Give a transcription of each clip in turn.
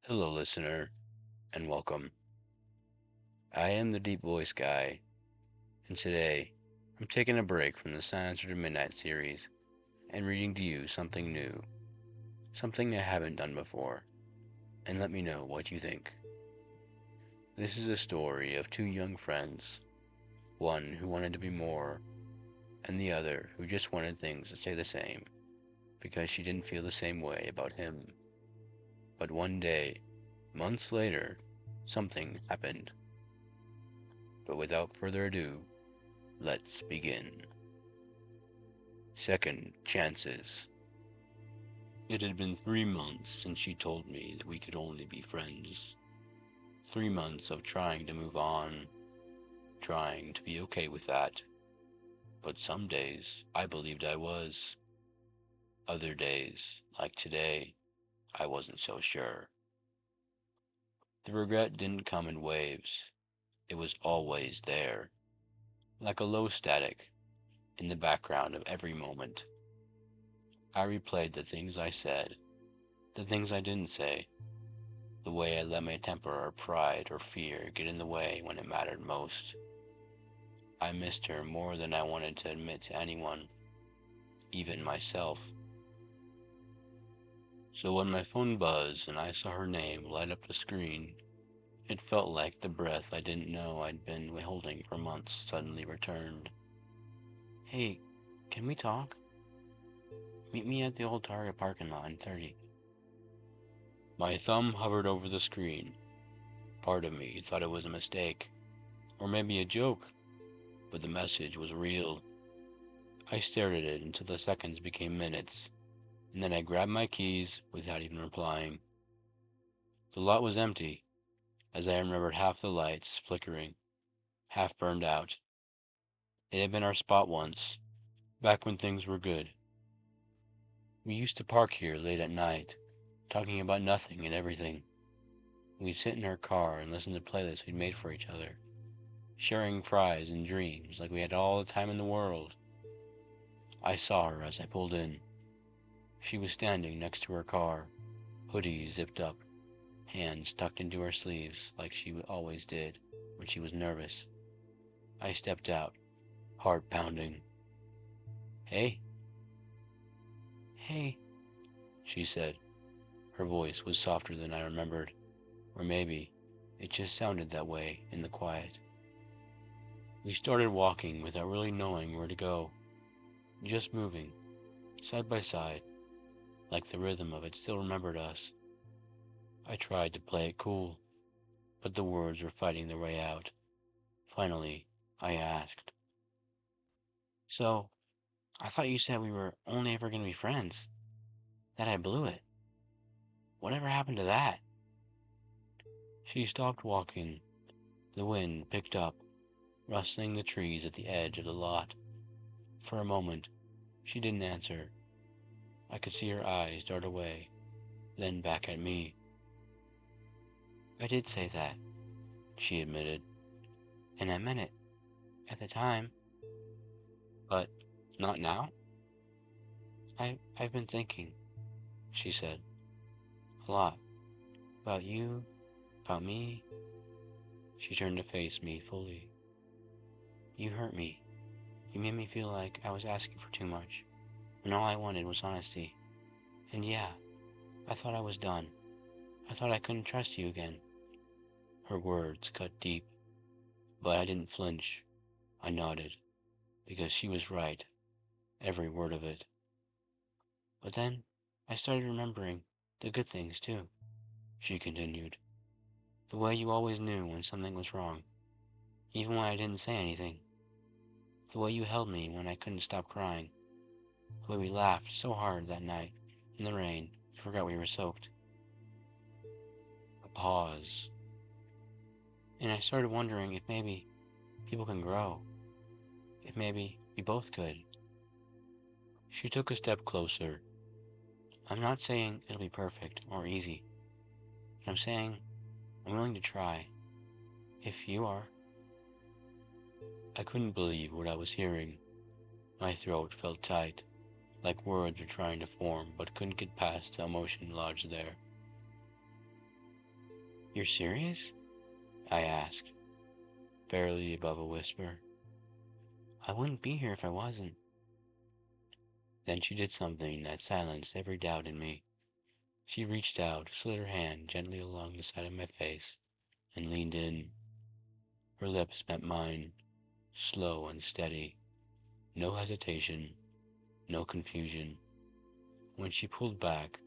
Hello, listener, and welcome. I am the Deep Voice Guy, and today I'm taking a break from the Silence After Midnight series and reading to you something new, something I haven't done before, and let me know what you think. This is a story of two young friends, one who wanted to be more, and the other who just wanted things to stay the same because she didn't feel the same way about him. But one day, months later, something happened. But without further ado, let's begin. Second chances. It had been 3 months since she told me that we could only be friends. 3 months of trying to move on, trying to be okay with that. But some days I believed I was. Other days, like today, I wasn't so sure. The regret didn't come in waves. It was always there, like a low static in the background of every moment. I replayed the things I said, the things I didn't say, the way I let my temper or pride or fear get in the way when it mattered most. I missed her more than I wanted to admit to anyone, even myself. So when my phone buzzed and I saw her name light up the screen, it felt like the breath I didn't know I'd been holding for months suddenly returned. Hey, can we talk? Meet me at the old Target parking lot in 30. My thumb hovered over the screen. Part of me thought it was a mistake, or maybe a joke, but the message was real. I stared at it until the seconds became minutes, and then I grabbed my keys without even replying. The lot was empty, as I remembered half the lights flickering, half burned out. It had been our spot once, back when things were good. We used to park here late at night, talking about nothing and everything. We'd sit in our car and listen to playlists we'd made for each other, sharing fries and dreams like we had all the time in the world. I saw her as I pulled in. She was standing next to her car, hoodie zipped up, hands tucked into her sleeves like she always did when she was nervous. I stepped out, heart pounding. Hey, hey, she said. Her voice was softer than I remembered, or maybe it just sounded that way in the quiet. We started walking without really knowing where to go, just moving, side by side, like the rhythm of it still remembered us. I tried to play it cool, but the words were fighting their way out. Finally, I asked, So, I thought you said we were only ever going to be friends, that I blew it. Whatever happened to that? She stopped walking. The wind picked up, rustling the trees at the edge of the lot. For a moment, she didn't answer. I could see her eyes dart away, then back at me. I did say that, she admitted, and I meant it, at the time. But not now? I've been thinking, she said, a lot. About you, about me. She turned to face me fully. You hurt me. You made me feel like I was asking for too much, when all I wanted was honesty. And yeah, I thought I was done. I thought I couldn't trust you again. Her words cut deep, but I didn't flinch. I nodded, because she was right, every word of it. But then I started remembering the good things too, she continued. The way you always knew when something was wrong, even when I didn't say anything. The way you held me when I couldn't stop crying. The way we laughed so hard that night, in the rain, we forgot we were soaked. A pause. And I started wondering if maybe people can grow. If maybe we both could. She took a step closer. I'm not saying it'll be perfect or easy. But I'm saying I'm willing to try. If you are. I couldn't believe what I was hearing. My throat felt tight, like words were trying to form but couldn't get past the emotion lodged there. You're serious? I asked, barely above a whisper. I wouldn't be here if I wasn't. Then she did something that silenced every doubt in me. She reached out, slid her hand gently along the side of my face, and leaned in. Her lips met mine, slow and steady. No hesitation, no confusion. When she pulled back,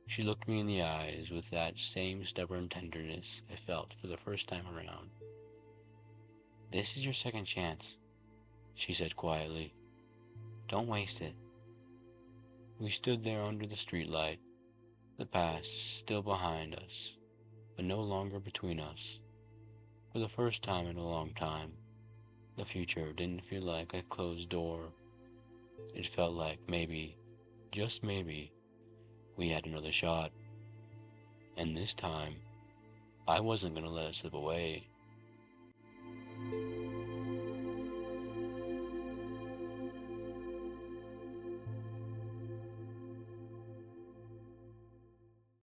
she looked me in the eyes with that same stubborn tenderness I felt for the first time around. This is your second chance, she said quietly. Don't waste it. We stood there under the streetlight, the past still behind us, but no longer between us. For the first time in a long time, the future didn't feel like a closed door. It felt like maybe, just maybe, we had another shot. And this time, I wasn't gonna let it slip away.